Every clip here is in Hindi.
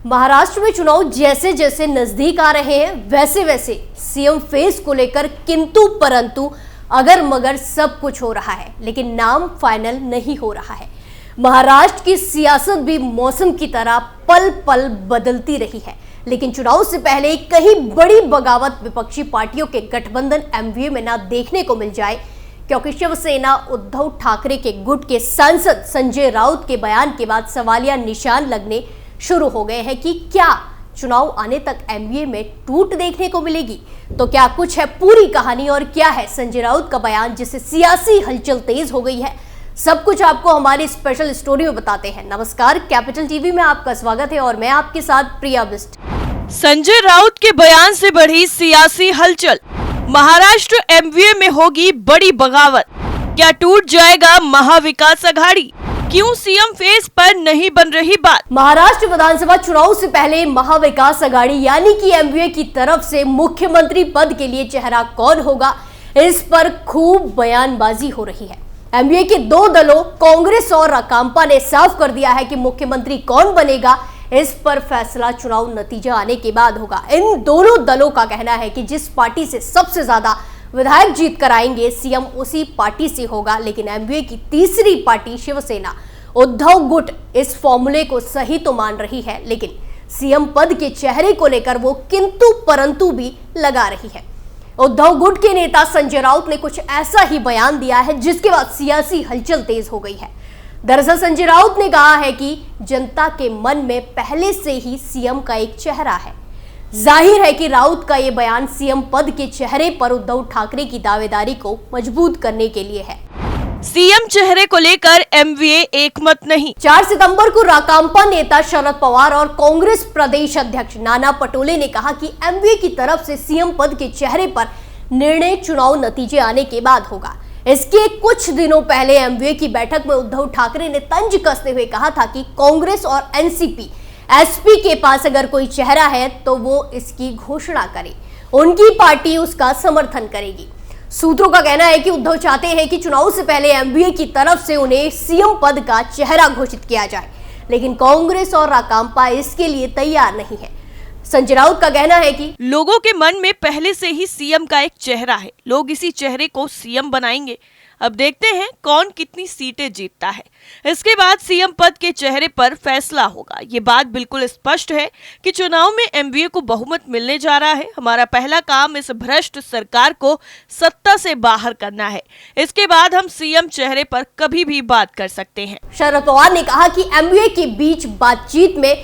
महाराष्ट्र में चुनाव जैसे जैसे नजदीक आ रहे हैं वैसे वैसे सीएम फेस को लेकर किंतु परंतु अगर मगर सब कुछ हो रहा है, लेकिन नाम फाइनल नहीं हो रहा है। महाराष्ट्र की सियासत भी मौसम की तरह पल पल बदलती रही है, लेकिन चुनाव से पहले कहीं बड़ी बगावत विपक्षी पार्टियों के गठबंधन एमवीए में ना देखने को मिल जाए, क्योंकि शिवसेना उद्धव ठाकरे के गुट के सांसद संजय राउत के बयान के बाद सवालिया निशान लगने शुरू हो गए हैं कि क्या चुनाव आने तक एमवीए में टूट देखने को मिलेगी। तो क्या कुछ है पूरी कहानी और क्या है संजय राउत का बयान जिससे सियासी हलचल तेज हो गई है, सब कुछ आपको हमारी स्पेशल स्टोरी में बताते हैं। नमस्कार, कैपिटल टीवी में आपका स्वागत है और मैं आपके साथ प्रिया बिस्ट। संजय राउत के बयान से बढ़ी सियासी हलचल। महाराष्ट्र एमवीए में होगी बड़ी बगावत, क्या टूट जाएगा महाविकास अघाड़ी, क्यों सीएम फेस पर नहीं बन रही बात। महाराष्ट्र विधानसभा चुनाव से पहले महाविकास अघाड़ी यानी कि एमवीए की तरफ से मुख्यमंत्री पद के लिए चेहरा कौन होगा, इस पर खूब बयानबाजी हो रही है। एमवीए के दो दलों कांग्रेस और राकांपा ने साफ कर दिया है कि मुख्यमंत्री कौन बनेगा, इस पर फैसला चुनाव नतीजा आने के बाद होगा। इन दोनों दलों का कहना है कि जिस पार्टी से सबसे ज्यादा विधायक जीत कर आएंगे सीएम उसी पार्टी से होगा, लेकिन एमवीए की तीसरी पार्टी शिवसेना उद्धव गुट इस फॉर्मूले को सही तो मान रही है, लेकिन सीएम पद के चेहरे को लेकर वो किंतु परंतु भी लगा रही है। उद्धव गुट के नेता संजय राउत ने कुछ ऐसा ही बयान दिया है जिसके बाद सियासी हलचल तेज हो गई है। दरअसल संजय राउत ने कहा है कि जनता के मन में पहले से ही सीएम का एक चेहरा है। जाहिर है कि राउत का ये बयान सीएम पद के चेहरे पर उद्धव ठाकरे की दावेदारी को मजबूत करने के लिए है। सीएम चेहरे को लेकर एमवीए एकमत नहीं। 4 सितंबर को राकांपा नेता शरद पवार और कांग्रेस प्रदेश अध्यक्ष नाना पटोले ने कहा कि एमवीए की तरफ से सीएम पद के चेहरे पर निर्णय चुनाव नतीजे आने के बाद होगा। इसके कुछ दिनों पहले एमवीए की बैठक में उद्धव ठाकरे ने तंज कसते हुए कहा था कि कांग्रेस और एनसीपी एसपी के पास अगर कोई चेहरा है तो वो इसकी घोषणा करे, उनकी पार्टी उसका समर्थन करेगी। सूत्रों का कहना है कि उद्धव चाहते हैं कि चुनाव से पहले एमवीए की तरफ से उन्हें सीएम पद का चेहरा घोषित किया जाए, लेकिन कांग्रेस और राकांपा इसके लिए तैयार नहीं है। संजय राउत का कहना है कि लोगों के मन में पहले से ही सीएम का एक चेहरा है, लोग इसी चेहरे को सीएम बनाएंगे। अब देखते हैं कौन कितनी सीटें जीतता है, इसके बाद सीएम पद के चेहरे पर फैसला होगा। ये बात बिल्कुल स्पष्ट है कि चुनाव में एमवीए को बहुमत मिलने जा रहा है। हमारा पहला काम इस भ्रष्ट सरकार को सत्ता से बाहर करना है, इसके बाद हम सीएम चेहरे पर कभी भी बात कर सकते हैं। शरद पवार ने कहा कि एमवीए के बीच बातचीत में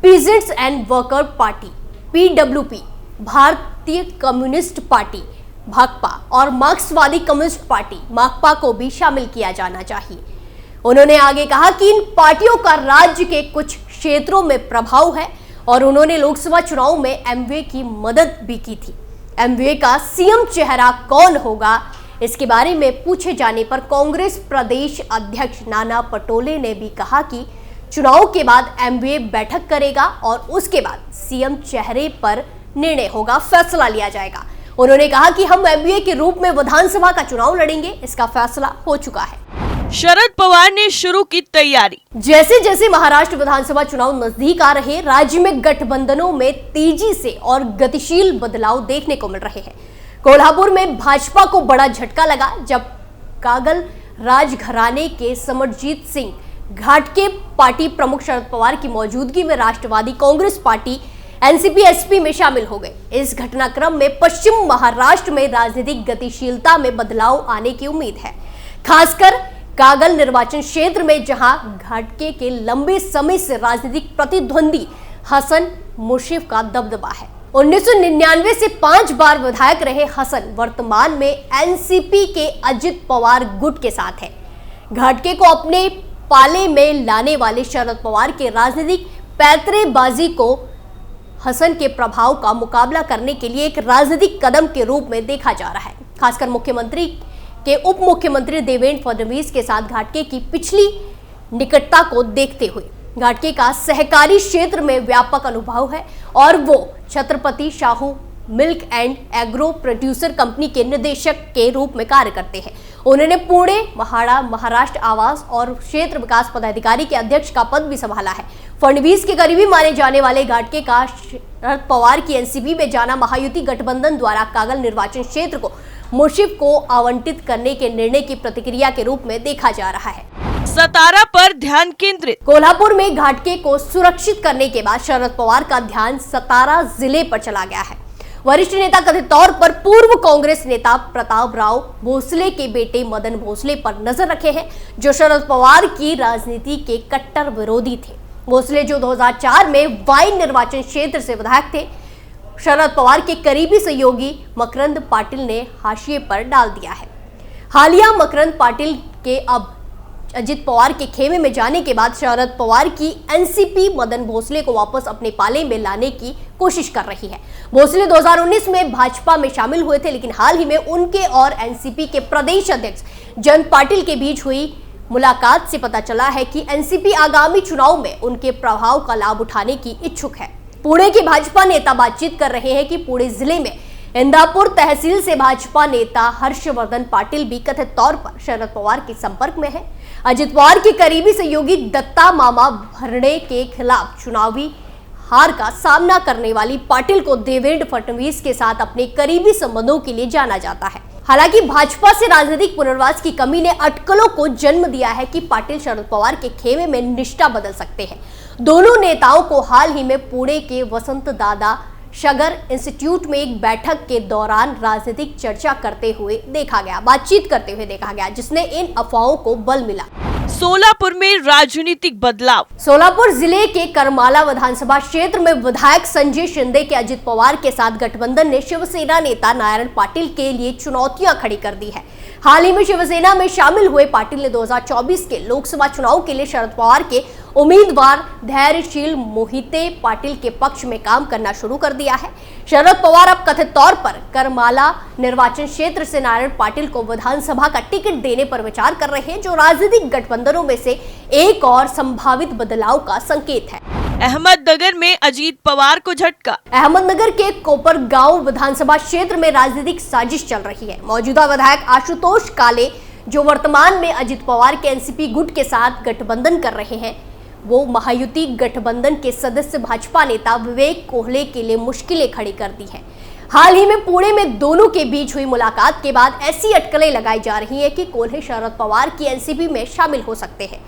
peasants and worker party PWP, भारतीय कम्युनिस्ट पार्टी भाकपा और मार्क्सवादी कम्युनिस्ट पार्टी माकपा को भी शामिल किया जाना चाहिए। उन्होंने आगे कहा कि इन पार्टियों का राज्य के कुछ क्षेत्रों में प्रभाव है और उन्होंने लोकसभा चुनाव में एमवीए की मदद भी की थी। एमवीए का सीएम चेहरा कौन होगा, इसके बारे में पूछे जाने पर कांग्रेस प्रदेश अध्यक्ष नाना पटोले ने भी कहा कि चुनाव के बाद एमवीए बैठक करेगा और उसके बाद सीएम चेहरे पर निर्णय होगा, फैसला लिया जाएगा। उन्होंने कहा कि हम एमवीए के रूप में विधानसभा का चुनाव लड़ेंगे, इसका फैसला हो चुका है। शरद पवार ने शुरू की तैयारी। जैसे जैसे महाराष्ट्र विधानसभा चुनाव नजदीक आ रहे, राज्य में गठबंधनों में तेजी से और गतिशील बदलाव देखने को मिल रहे हैं। कोल्हापुर में भाजपा को बड़ा झटका लगा जब कागल राजघराने के समरजीत सिंह घाटके पार्टी प्रमुख शरद पवार की मौजूदगी में राष्ट्रवादी कांग्रेस पार्टी एनसीपी एसपी में शामिल हो गए। इस घटनाक्रम में पश्चिम महाराष्ट्र में राजनीतिक गतिशीलता में बदलाव आने की उम्मीद है, खासकर कागल निर्वाचन क्षेत्र में जहां घाटके के लंबे समय से राजनीतिक प्रतिद्वंदी हसन मुश्रीफ का दबदबा है। 1999 से 5 बार विधायक रहे हसन वर्तमान में एनसीपी के अजित पवार गुट के साथ है। घाटके को अपने पाले में लाने वाले शरद पवार के राजनीतिक पैंतरेबाजी को हसन के प्रभाव का मुकाबला करने के लिए एक राजनीतिक कदम के रूप में देखा जा रहा है। खासकर मुख्यमंत्री के उप मुख्यमंत्री देवेंद्र फडणवीस के साथ घाटके की पिछली निकटता को देखते हुए घाटके का सहकारी क्षेत्र में व्यापक अनुभव है और वो Chhatrapati Shahu milk and agro producer company के निदेशक के रूप में कार्य करते हैं। उन्होंने पुणे, महाड़ा, महाराष्ट्र आवास और क्षेत्र विकास पदाधिकारी के अध्यक्ष का पद भी संभाला है। फडणवीस के करीबी माने जाने वाले घाटगे का शरद पवार की एनसीपी में जाना महायुति गठबंधन द्वारा कागल निर्वाचन क्षेत्र को मुशीफ को आवंटित करने के निर्णय की प्रतिक्रिया के रूप में देखा जा रहा है। सतारा पर ध्यान केंद्रित। कोल्हापुर में घाटगे को सुरक्षित करने के बाद शरद पवार का ध्यान सतारा जिले पर चला गया है। वरिष्ठ नेता कथित तौर पर पूर्व कांग्रेस नेता प्रताप राव भोसले के बेटे मदन भोसले पर नजर रखे हैं, जो शरद पवार की राजनीति के कट्टर विरोधी थे। भोसले जो 2004 में वाई निर्वाचन क्षेत्र से विधायक थे, शरद पवार के करीबी सहयोगी मकरंद पाटिल ने हाशिए पर डाल दिया है। हालिया मकरंद पाटिल के अब अजित पवार के खेमे में जाने के बाद शरद पवार की एनसीपी मदन भोसले को वापस अपने पाले में लाने की कोशिश कर रही है। भोसले 2019 में भाजपा में शामिल हुए थे, लेकिन हाल ही में उनके और एनसीपी के प्रदेश अध्यक्ष जयंत पाटिल के बीच हुई मुलाकात से पता चला है कि एनसीपी आगामी चुनाव में उनके प्रभाव का लाभ उठाने की इच्छुक है। पुणे के भाजपा नेता बातचीत कर रहे हैं कि पुणे जिले में इंदापुर तहसील से भाजपा नेता हर्षवर्धन पाटिल भी कथित तौर पर शरद पवार के संपर्क में है। अजित पवार के करीबी सहयोगी दत्ता मामा भरणे के खिलाफ चुनावी हार का सामना करने वाली पाटिल को देवेंद्र फडणवीस के साथ अपने करीबी संबंधों के लिए जाना जाता है। हालांकि भाजपा से राजनीतिक पुनर्वास की कमी ने अटकलों को जन्म दिया है कि पाटिल शरद पवार के खेमे में निष्ठा बदल सकते हैं। दोनों नेताओं को हाल ही में पुणे के वसंत दादा शगर इंस्टीट्यूट में एक बैठक के दौरान राजनीतिक चर्चा करते हुए देखा गया, बातचीत करते हुए देखा गया, जिसने इन अफवाहों को बल मिला। सोलापुर में राजनीतिक बदलाव। सोलापुर जिले के करमाला विधानसभा क्षेत्र में विधायक संजय शिंदे के अजित पवार के साथ गठबंधन ने शिवसेना नेता नारायण पाटिल के लिए चुनौतियां खड़ी कर दी है। हाल ही में शिवसेना में शामिल हुए पाटिल ने 2024 के लोकसभा चुनाव के लिए शरद पवार के उम्मीदवार धैर्यशील मोहिते पाटिल के पक्ष में काम करना शुरू कर दिया है। शरद पवार अब कथित तौर पर करमाला निर्वाचन क्षेत्र से नारायण पाटिल को विधानसभा का टिकट देने पर विचार कर रहे हैं, जो राजनीतिक गठबंधनों में से एक और संभावित बदलाव का संकेत है। अहमदनगर में अजीत पवार को झटका। अहमदनगर के कोपरगांव विधानसभा क्षेत्र में राजनीतिक साजिश चल रही है। मौजूदा विधायक आशुतोष काले, जो वर्तमान में अजित पवार के एनसीपी गुट के साथ गठबंधन कर रहे हैं, वो महायुति गठबंधन के सदस्य भाजपा नेता विवेक कोहले के लिए मुश्किलें खड़ी कर दी है। हाल ही में पुणे में दोनों के बीच हुई मुलाकात के बाद ऐसी अटकलें लगाई जा रही है कि कोल्हे शरद पवार की एनसीपी में शामिल हो सकते हैं।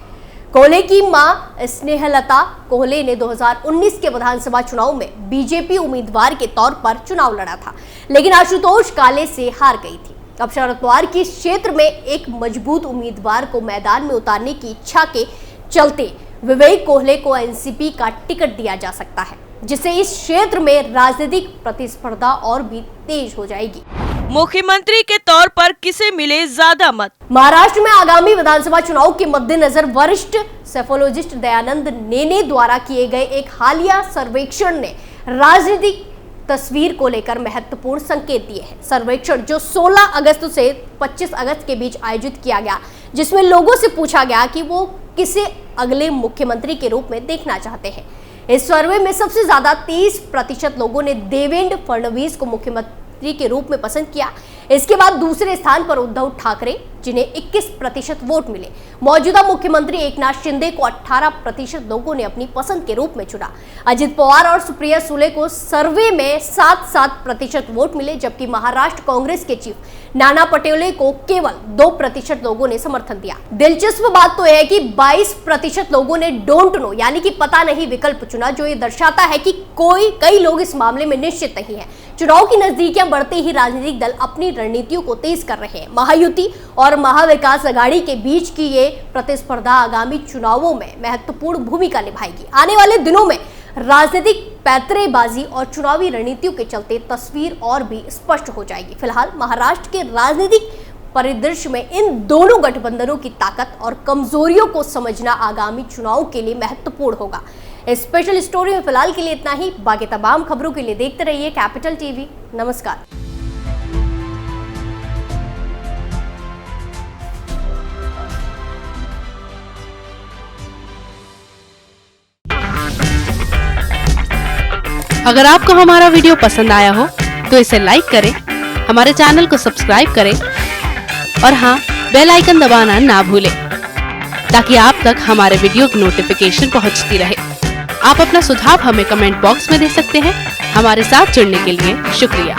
कोल्हे की मां स्नेहलता कोल्हे ने 2019 के विधानसभा चुनाव में बीजेपी उम्मीदवार के तौर पर चुनाव लड़ा था, लेकिन आशुतोष काले से हार गई थी। अब शरद पवार की क्षेत्र में एक मजबूत उम्मीदवार को मैदान में उतारने की इच्छा के चलते विवेक कोहले को एनसीपी का टिकट दिया जा सकता है, जिससे इस क्षेत्र में राजनीतिक प्रतिस्पर्धा और भी तेज हो जाएगी। मुख्यमंत्री के तौर पर किसे मिले ज्यादा मत। महाराष्ट्र में आगामी विधानसभा चुनाव के मद्देनजर वरिष्ठ सेफोलॉजिस्ट दयानंद नेने द्वारा किए गए एक हालिया सर्वेक्षण ने राजनीतिक तस्वीर को लेकर महत्वपूर्ण संकेत दिए हैं। सर्वेक्षण जो 16 अगस्त से 25 अगस्त के बीच आयोजित किया गया, जिसमें लोगों से पूछा गया कि वो किसे अगले मुख्यमंत्री के रूप में देखना चाहते हैं। इस सर्वे में सबसे ज्यादा 30% लोगों ने देवेंद्र फडणवीस को मुख्यमंत्री के रूप में पसंद किया। इसके बाद दूसरे स्थान पर उद्धव ठाकरे, जिन्हें 21% वोट मिले। मौजूदा मुख्यमंत्री एकनाथ शिंदे को 18% लोगों ने अपनी पसंद के रूप में चुना। अजित पवार और सुप्रिया सुले को सर्वे में 7% वोट मिले, जबकि महाराष्ट्र कांग्रेस के चीफ नाना पटोले को केवल 2% लोगों ने समर्थन दिया। दिलचस्प बात तो यह है कि 22% लोगों ने डोंट नो यानी कि पता नहीं विकल्प चुना, जो ये दर्शाता है कि कई लोग इस मामले में निश्चित नहीं है। चुनाव की नजदीकियां बढ़ते ही राजनीतिक दल अपनी रणनीतियों को तेज कर रहे हैं। महायुति और महाविकास अघाड़ी के बीच की ये प्रतिस्पर्धा आगामी चुनावों में महत्वपूर्ण भूमिका निभाएगी। आने वाले दिनों में राजनीतिक पैंतरेबाजी और चुनावी रणनीतियों के चलते तस्वीर और भी स्पष्ट हो जाएगी। फिलहाल महाराष्ट्र के राजनीतिक परिदृश्य में इन दोनों गठबंधनों की ताकत और कमजोरियों को समझना आगामी चुनाव के लिए महत्वपूर्ण होगा। इस स्पेशल स्टोरी में फिलहाल के लिए इतना ही। बाकी तमाम खबरों के लिए देखते रहिए कैपिटल टीवी। नमस्कार। अगर आपको हमारा वीडियो पसंद आया हो तो इसे लाइक करें, हमारे चैनल को सब्सक्राइब करें और हाँ, बेल आइकन दबाना ना भूलें ताकि आप तक हमारे वीडियो की नोटिफिकेशन पहुंचती रहे। आप अपना सुझाव हमें कमेंट बॉक्स में दे सकते हैं। हमारे साथ जुड़ने के लिए शुक्रिया।